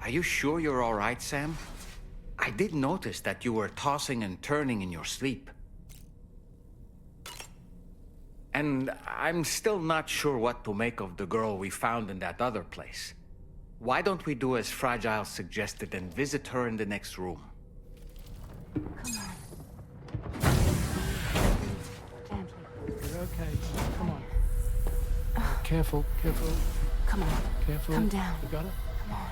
Are you sure you're all right, Sam? I did notice that you were tossing and turning in your sleep. And I'm still not sure what to make of the girl we found in that other place. Why don't we do as Fragile suggested and visit her in the next room? Come on. Gently. You're okay. Come on. Careful, careful. Come on. Careful. Come down. You got it? Come on.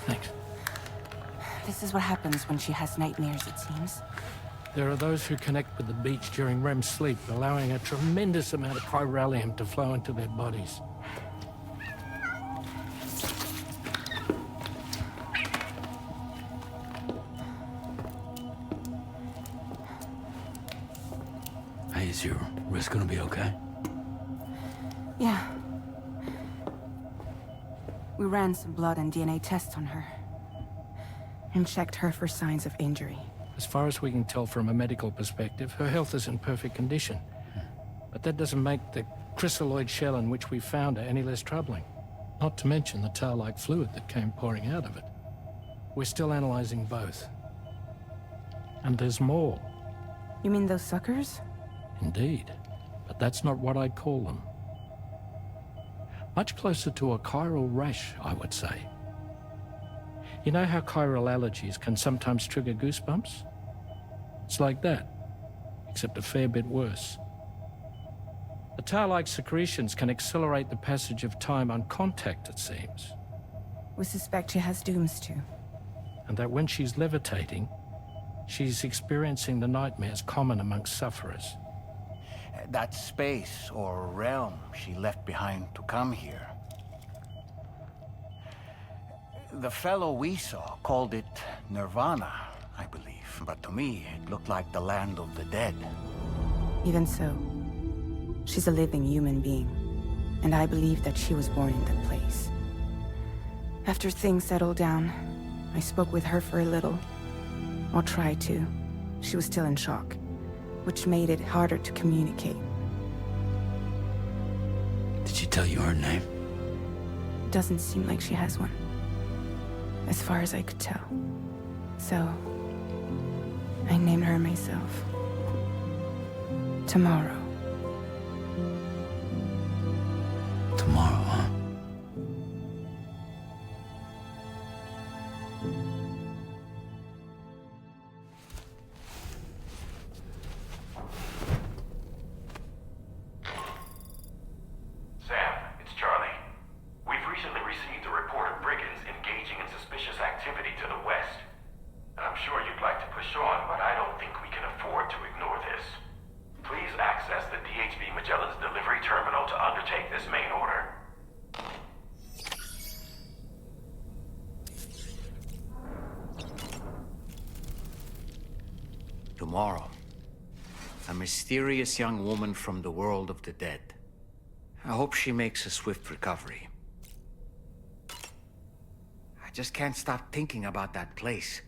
Thanks. This is what happens when she has nightmares, it seems. There are those who connect with the beach during REM sleep, allowing a tremendous amount of chiralium to flow into their bodies. Hey, is your wrist gonna be okay? Yeah. We ran some blood and DNA tests on her. And checked her for signs of injury. As far as we can tell from a medical perspective, her health is in perfect condition. But that doesn't make the chrysaloid shell in which we found her any less troubling. Not to mention the tar-like fluid that came pouring out of it. We're still analyzing both. And there's more. You mean those suckers? Indeed. But that's not what I'd call them. Much closer to a chiral rash, I would say. You know how chiral allergies can sometimes trigger goosebumps? It's like that, except a fair bit worse. The tar-like secretions can accelerate the passage of time on contact, it seems. We suspect she has dooms too. And that when she's levitating, she's experiencing the nightmares common amongst sufferers. That space or realm she left behind to come here. The fellow we saw called it Nirvana, I believe. But to me, it looked like the land of the dead. Even so, she's a living human being. And I believe that she was born in that place. After things settled down, I spoke with her for a little. Or tried to. She was still in shock, which made it harder to communicate. Did she tell you her name? Doesn't seem like she has one. As far as I could tell. So, I named her myself. Tomorrow. Tomorrow, huh? Sam, it's Charlie. We've recently received a report of brigands engaging in suspicious activity to the west. I'm sure you'd like to push on, but I don't think we can afford to ignore this. Please access the DHV Magellan's delivery terminal to undertake this main order. Tomorrow, a mysterious young woman from the world of the dead. I hope she makes a swift recovery. I just can't stop thinking about that place.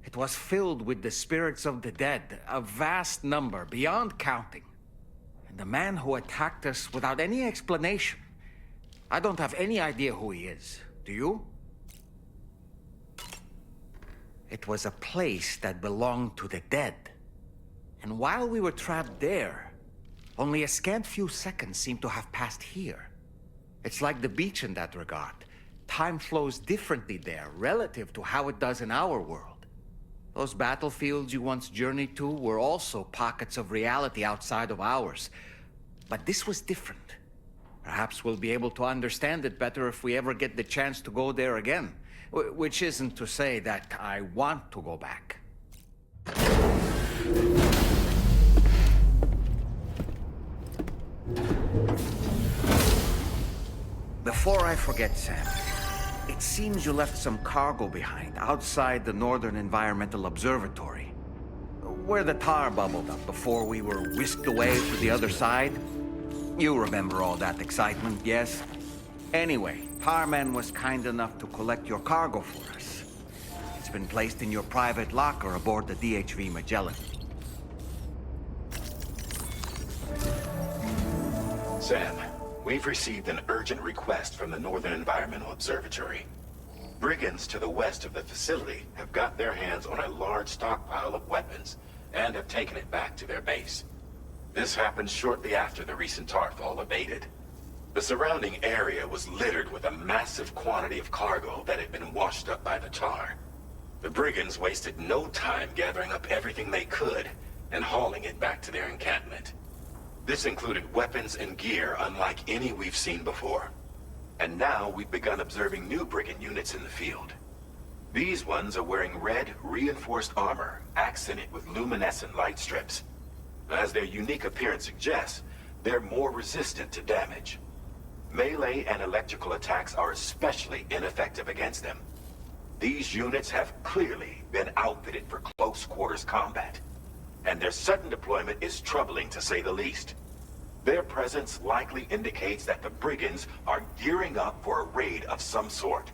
It was filled with the spirits of the dead, a vast number, beyond counting. And the man who attacked us without any explanation. I don't have any idea who he is. Do you? It was a place that belonged to the dead. And while we were trapped there, only a scant few seconds seem to have passed here. It's like the beach in that regard. Time flows differently there, relative to how it does in our world. Those battlefields you once journeyed to were also pockets of reality outside of ours. But this was different. Perhaps we'll be able to understand it better if we ever get the chance to go there again. Which isn't to say that I want to go back. Before I forget, Sam, it seems you left some cargo behind outside the Northern Environmental Observatory, where the tar bubbled up before we were whisked away to the other side. You remember all that excitement, yes? Anyway, Tarman was kind enough to collect your cargo for us. It's been placed in your private locker aboard the DHV Magellan. Sam, we've received an urgent request from the Northern Environmental Observatory. Brigands to the west of the facility have got their hands on a large stockpile of weapons and have taken it back to their base. This happened shortly after the recent Tarfall abated. The surrounding area was littered with a massive quantity of cargo that had been washed up by the tar. The brigands wasted no time gathering up everything they could and hauling it back to their encampment. This included weapons and gear unlike any we've seen before. And now we've begun observing new brigand units in the field. These ones are wearing red, reinforced armor, accented with luminescent light strips. As their unique appearance suggests, they're more resistant to damage. Melee and electrical attacks are especially ineffective against them. These units have clearly been outfitted for close quarters combat, and their sudden deployment is troubling to say the least. Their presence likely indicates that the brigands are gearing up for a raid of some sort.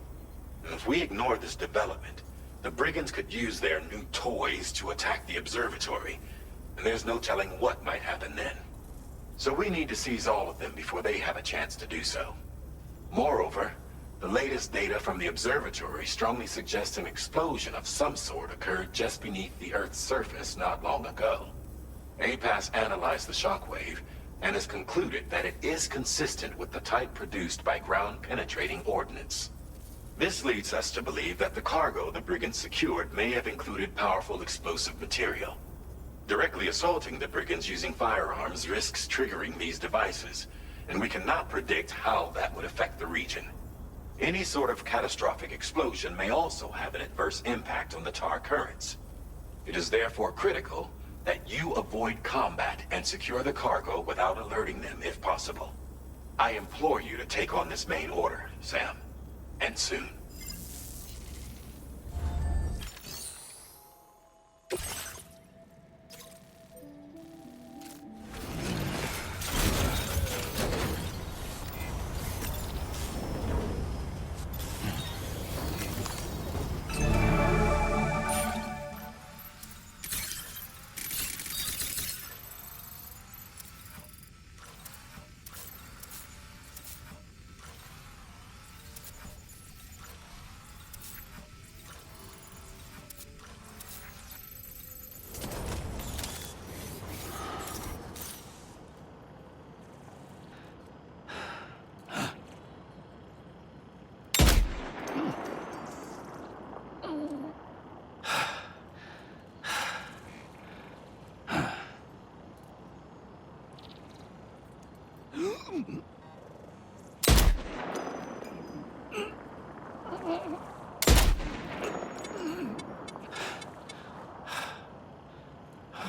If we ignore this development, the brigands could use their new toys to attack the observatory, and there's no telling what might happen then. So we need to seize all of them before they have a chance to do so. Moreover, the latest data from the observatory strongly suggests an explosion of some sort occurred just beneath the Earth's surface not long ago. APAS analyzed the shockwave and has concluded that it is consistent with the type produced by ground-penetrating ordnance. This leads us to believe that the cargo the brigands secured may have included powerful explosive material. Directly assaulting the brigands using firearms risks triggering these devices, and we cannot predict how that would affect the region. Any sort of catastrophic explosion may also have an adverse impact on the tar currents. It is therefore critical that you avoid combat and secure the cargo without alerting them if possible. I implore you to take on this main order, Sam. And soon.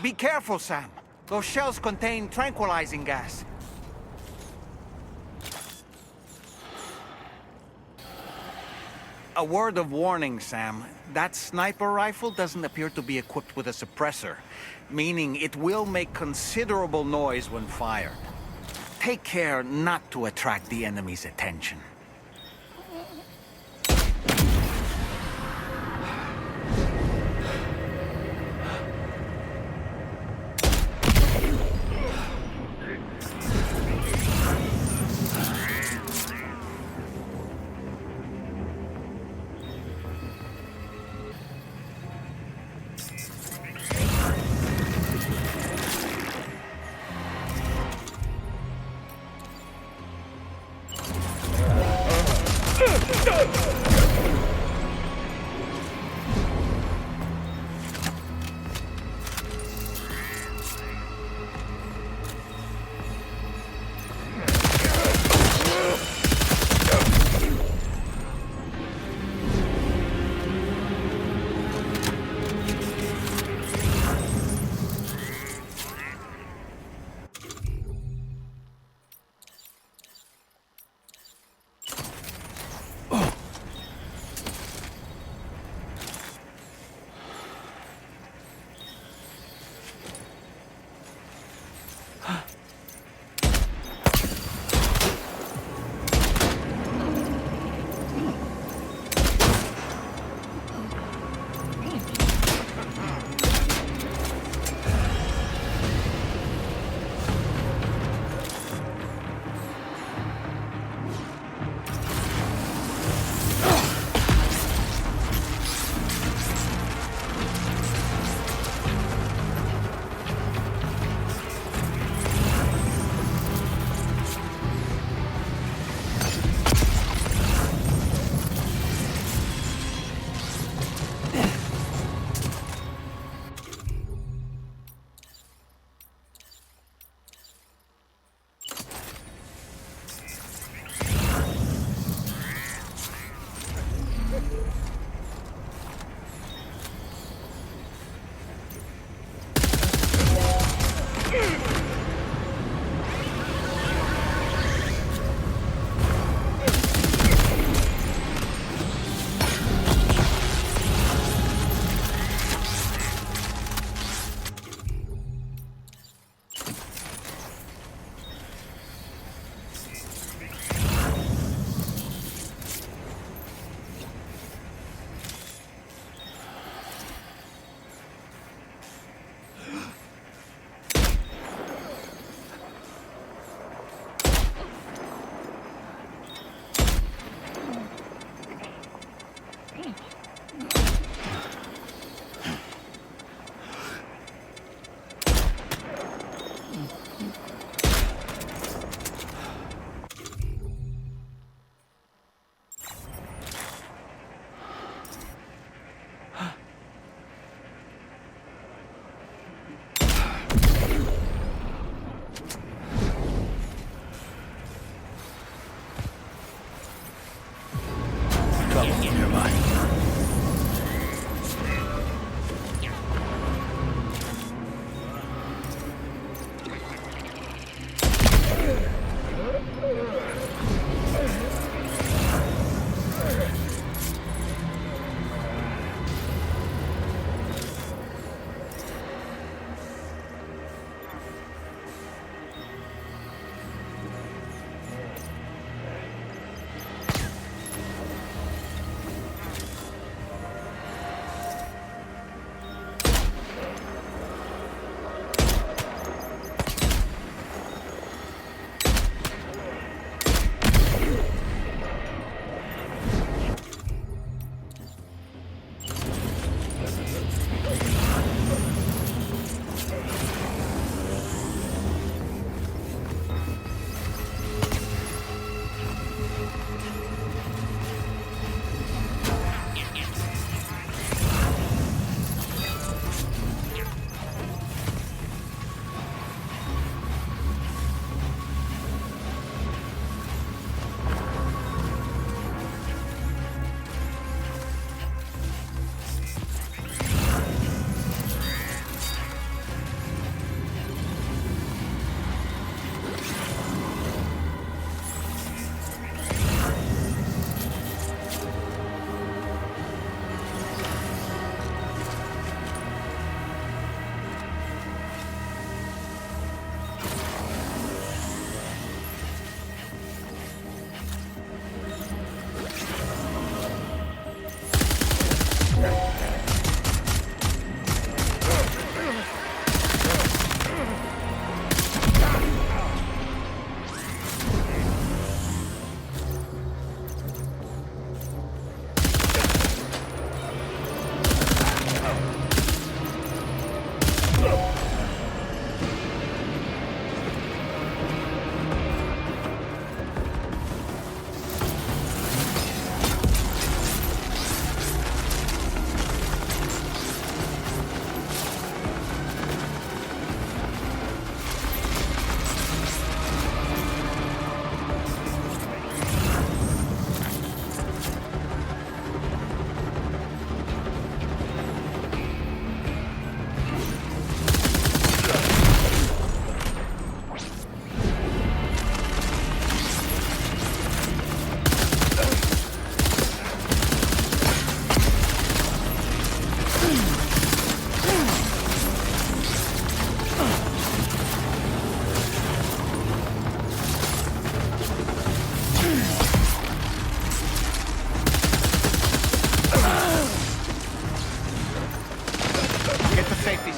Be careful, Sam. Those shells contain tranquilizing gas. A word of warning, Sam. That sniper rifle doesn't appear to be equipped with a suppressor, meaning it will make considerable noise when fired. Take care not to attract the enemy's attention. trouble nearby.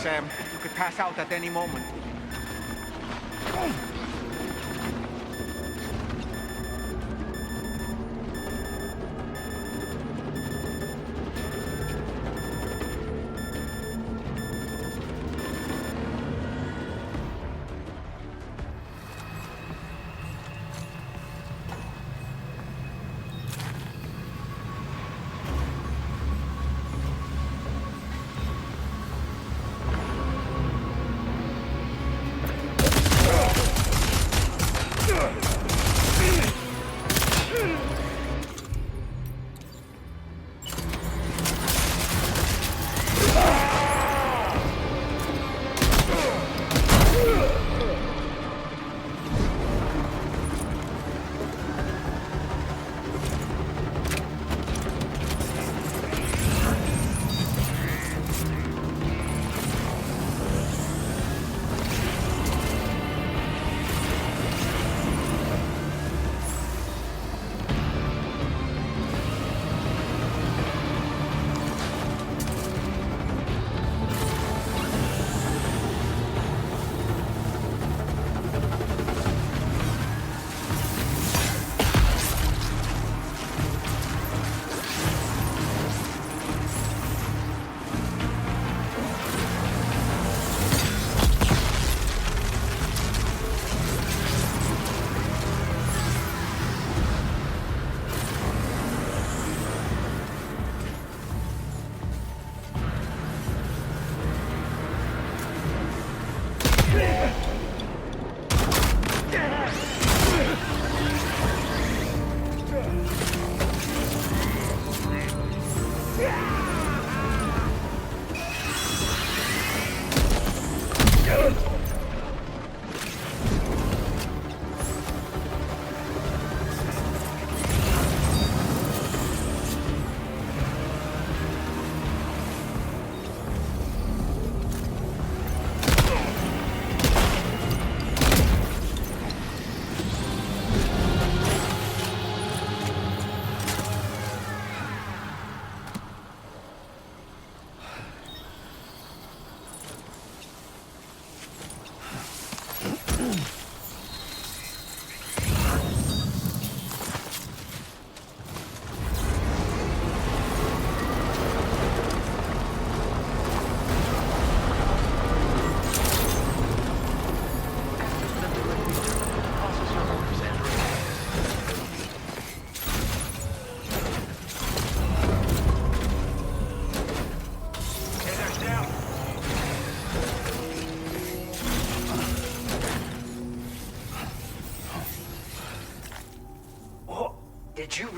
Sam. You could pass out at any moment.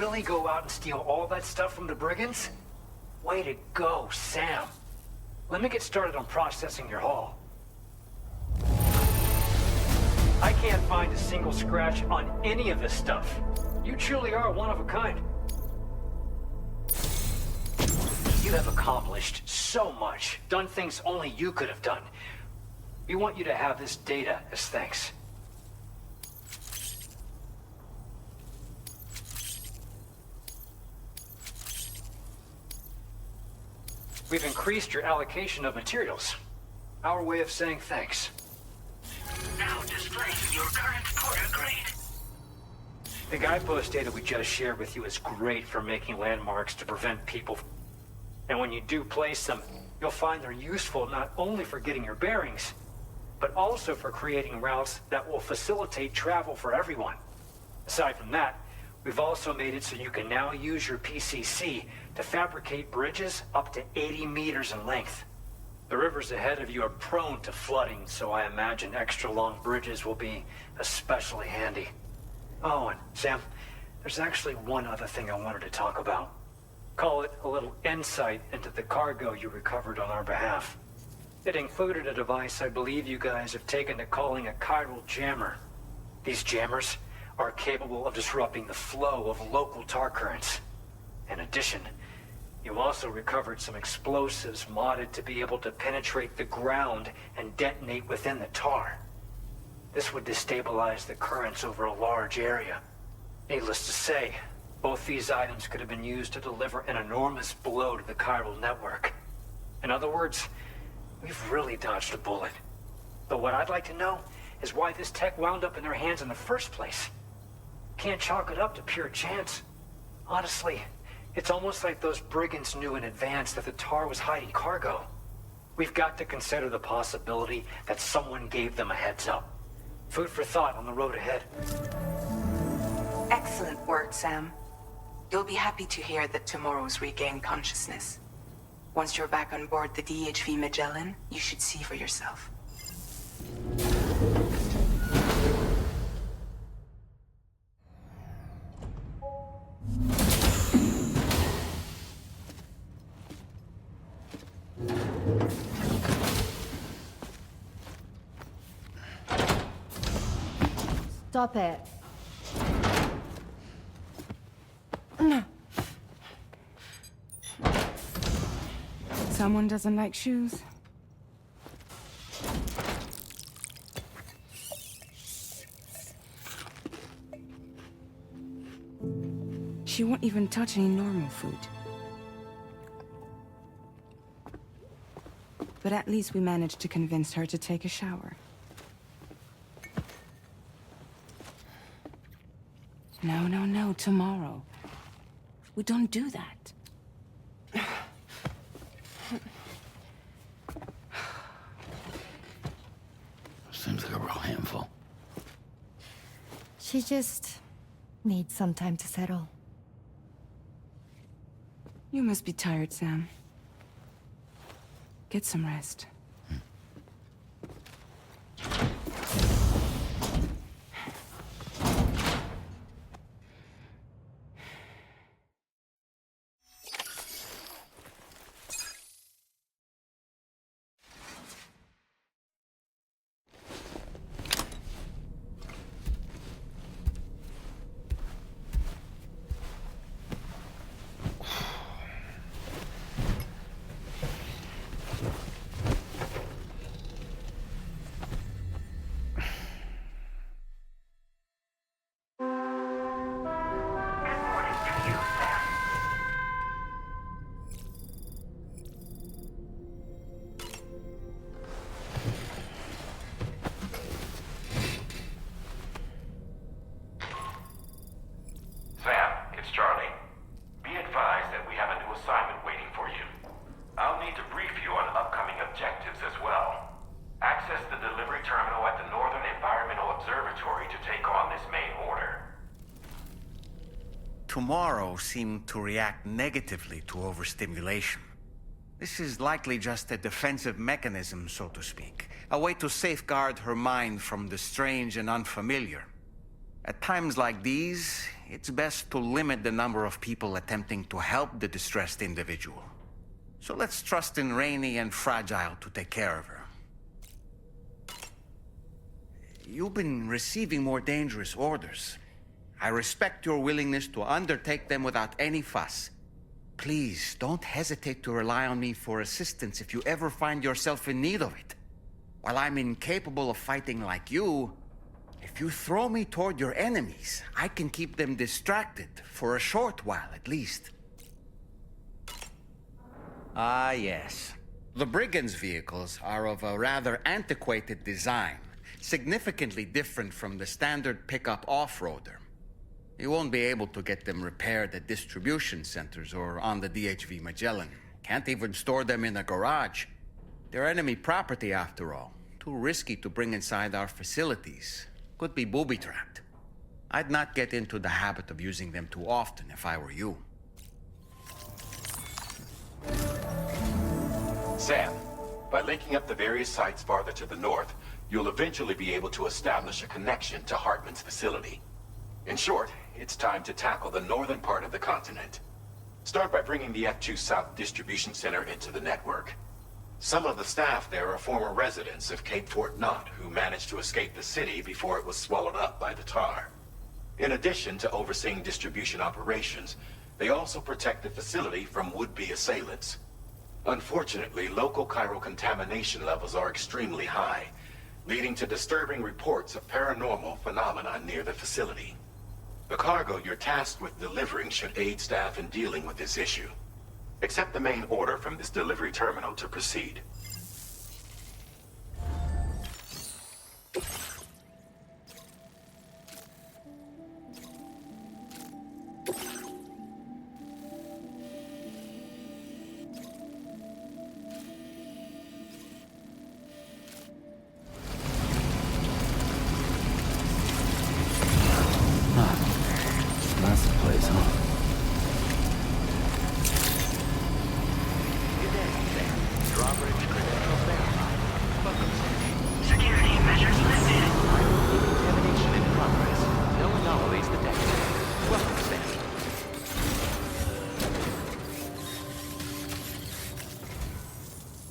really go out and steal all that stuff from the brigands? Way to go, Sam. Let me get started on processing your haul. I can't find a single scratch on any of this stuff. You truly are one of a kind. You have accomplished so much, done things only you could have done. We want you to have this data as thanks. We've increased your allocation of materials. Our way of saying thanks. Now displaying your current quarter grade. The guidepost data we just shared with you is great for making landmarks to prevent people. And when you do place them, you'll find they're useful not only for getting your bearings, but also for creating routes that will facilitate travel for everyone. Aside from that, we've also made it so you can now use your PCC to fabricate bridges up to 80 meters in length. The rivers ahead of you are prone to flooding, so I imagine extra long bridges will be especially handy. Oh, and Sam, there's actually one other thing I wanted to talk about. Call it a little insight into the cargo you recovered on our behalf. It included a device I believe you guys have taken to calling a chiral jammer. These jammers are capable of disrupting the flow of local tar currents. In addition, you also recovered some explosives modded to be able to penetrate the ground and detonate within the tar. This would destabilize the currents over a large area. Needless to say, both these items could have been used to deliver an enormous blow to the chiral network. In other words, we've really dodged a bullet. But what I'd like to know is why this tech wound up in their hands in the first place. Can't chalk it up to pure chance. Honestly, it's almost like those brigands knew in advance that the tar was hiding cargo. We've got to consider the possibility that someone gave them a heads up. Food for thought on the road ahead. Excellent work, Sam. You'll be happy to hear that Tomorrow's regained consciousness. Once you're back on board the DHV Magellan, you should see for yourself. Stop it. Someone doesn't like shoes. She won't even touch any normal food. But at least we managed to convince her to take a shower. No, tomorrow. We don't do that. Seems like a real handful. She just needs some time to settle. You must be tired, Sam. Get some rest. Tomorrow seemed to react negatively to overstimulation. This is likely just a defensive mechanism, so to speak. A way to safeguard her mind from the strange and unfamiliar. At times like these, it's best to limit the number of people attempting to help the distressed individual. So let's trust in Rainey and Fragile to take care of her. You've been receiving more dangerous orders. I respect your willingness to undertake them without any fuss. Please, don't hesitate to rely on me for assistance if you ever find yourself in need of it. While I'm incapable of fighting like you, if you throw me toward your enemies, I can keep them distracted, for a short while at least. Ah, yes. The Brigands' vehicles are of a rather antiquated design, significantly different from the standard pickup off-roader. You won't be able to get them repaired at distribution centers or on the DHV Magellan. Can't even store them in a garage. They're enemy property after all. Too risky to bring inside our facilities. Could be booby-trapped. I'd not get into the habit of using them too often if I were you. Sam, by linking up the various sites farther to the north, you'll eventually be able to establish a connection to Hartman's facility. In short, it's time to tackle the northern part of the continent. Start by bringing the F2 South Distribution Center into the network. Some of the staff there are former residents of Cape Fort Knott who managed to escape the city before it was swallowed up by the tar. In addition to overseeing distribution operations, they also protect the facility from would-be assailants. Unfortunately, local chiral contamination levels are extremely high, leading to disturbing reports of paranormal phenomena near the facility. The cargo you're tasked with delivering should aid staff in dealing with this issue. Accept the main order from this delivery terminal to proceed. That's the place, huh? Drawbridge credentials verified. Welcome, Sam. Security measures lifted. Examination in progress. No anomalies detected. Welcome, Sam.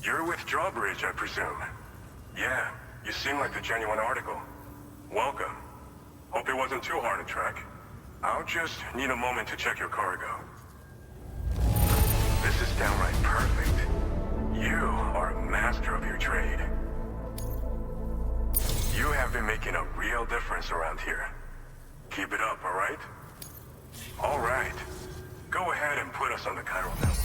You're with Drawbridge, I presume. Yeah, you seem like the genuine article. Welcome. Hope it wasn't too hard to track. I'll just need a moment to check your cargo. This is downright perfect. You are a master of your trade. You have been making a real difference around here. Keep it up, all right? All right. Go ahead and put us on the chiral network.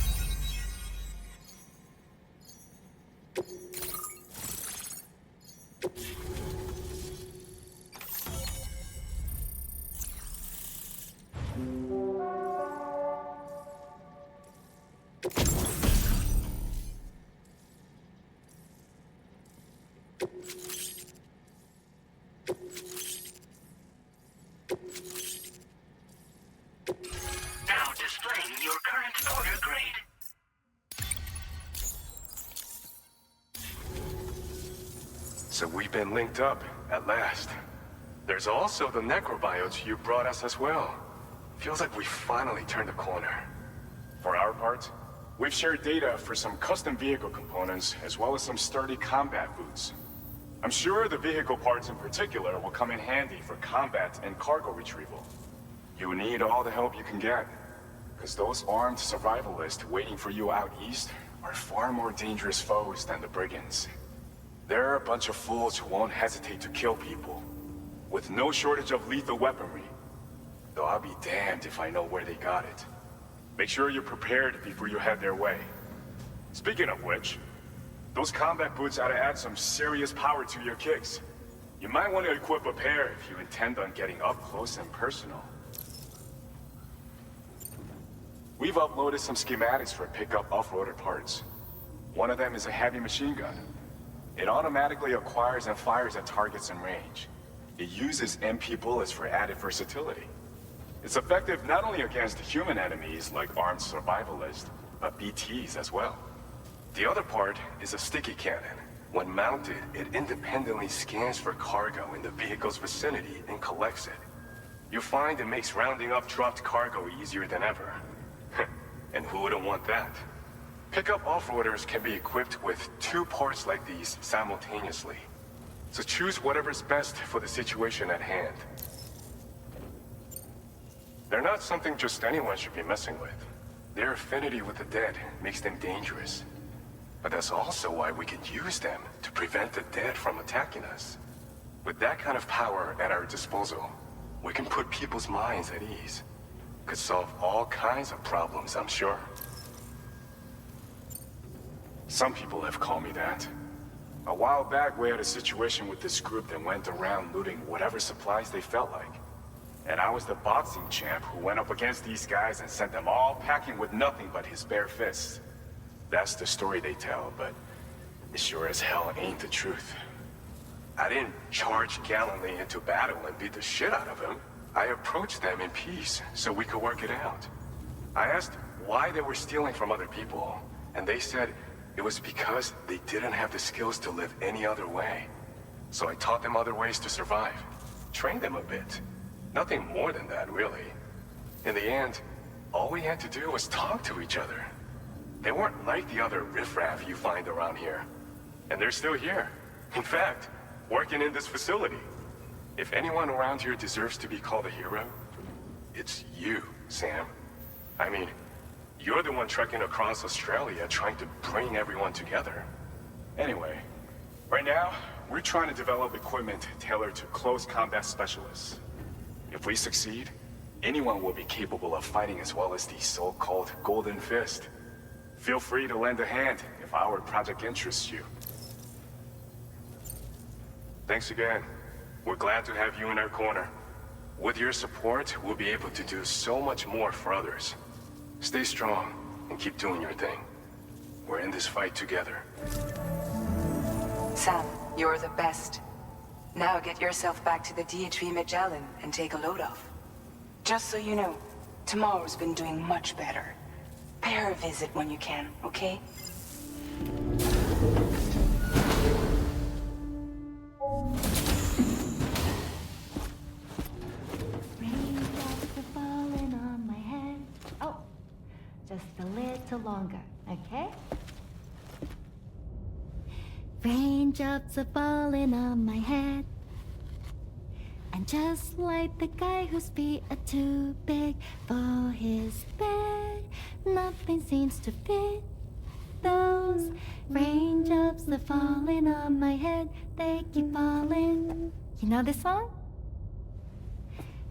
Now displaying your current order grade. So we've been linked up, at last. There's also the necrobiotes you brought us as well. Feels like we finally turned a corner. For our part, we've shared data for some custom vehicle components, as well as some sturdy combat boots. I'm sure the vehicle parts in particular will come in handy for combat and cargo retrieval. You need all the help you can get, because those armed survivalists waiting for you out east are far more dangerous foes than the brigands. They're a bunch of fools who won't hesitate to kill people, with no shortage of lethal weaponry. Though I'll be damned if I know where they got it. Make sure you're prepared before you head their way. Speaking of which, those combat boots ought to add some serious power to your kicks. You might want to equip a pair if you intend on getting up close and personal. We've uploaded some schematics for pickup off-roader parts. One of them is a heavy machine gun. It automatically acquires and fires at targets in range. It uses MP bullets for added versatility. It's effective not only against human enemies like armed survivalists, but BTs as well. The other part is a sticky cannon. When mounted, it independently scans for cargo in the vehicle's vicinity and collects it. you'll find it makes rounding up dropped cargo easier than ever. And who wouldn't want that? Pickup off-roaders can be equipped with 2 parts like these simultaneously. So choose whatever's best for the situation at hand. They're not something just anyone should be messing with. Their affinity with the dead makes them dangerous. But that's also why we can use them to prevent the dead from attacking us. With that kind of power at our disposal, we can put people's minds at ease. Could solve all kinds of problems, I'm sure. Some people have called me that. A while back, we had a situation with this group that went around looting whatever supplies they felt like. And I was the boxing champ who went up against these guys and sent them all packing with nothing but his bare fists. That's the story they tell, but it sure as hell ain't the truth. I didn't charge gallantly into battle and beat the shit out of them. I approached them in peace so we could work it out. I asked why they were stealing from other people, and they said it was because they didn't have the skills to live any other way. So I taught them other ways to survive, trained them a bit. Nothing more than that, really. In the end, all we had to do was talk to each other. They weren't like the other riffraff you find around here. And they're still here. In fact, working in this facility. If anyone around here deserves to be called a hero, it's you, Sam. I mean, you're the one trekking across Australia trying to bring everyone together. Anyway, right now, we're trying to develop equipment tailored to close combat specialists. If we succeed, anyone will be capable of fighting as well as the so-called Golden Fist. Feel free to lend a hand if our project interests you. Thanks again. We're glad to have you in our corner. With your support, we'll be able to do so much more for others. Stay strong and keep doing your thing. We're in this fight together. Sam, you're the best. Now get yourself back to the DHV Magellan and take a load off. Just so you know, tomorrow's been doing much better. Pay her a visit when you can, okay? Raindrops are falling on my head. Oh, just a little longer, okay? Raindrops are falling on my head. And just like the guy whose feet are too big for his bed, nothing seems to fit. Those raindrops are falling on my head, they keep falling. You know this song?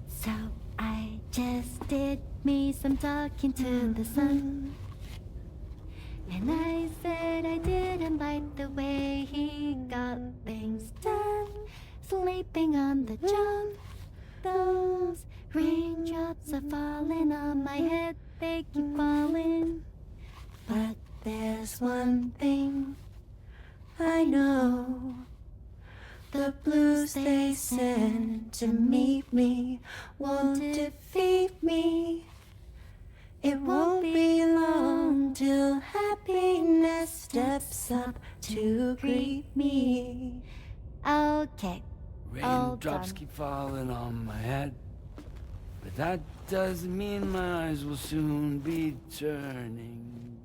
So I just did me some talking to the sun. And I said I didn't like the way he got things done. Sleeping on the job. Those raindrops are falling on my head, they keep falling. But there's one thing I know. The blues they send to meet me won't defeat me. It won't be long till happiness steps up to greet me. Okay. Raindrops keep falling on my head, but that doesn't mean my eyes will soon be turning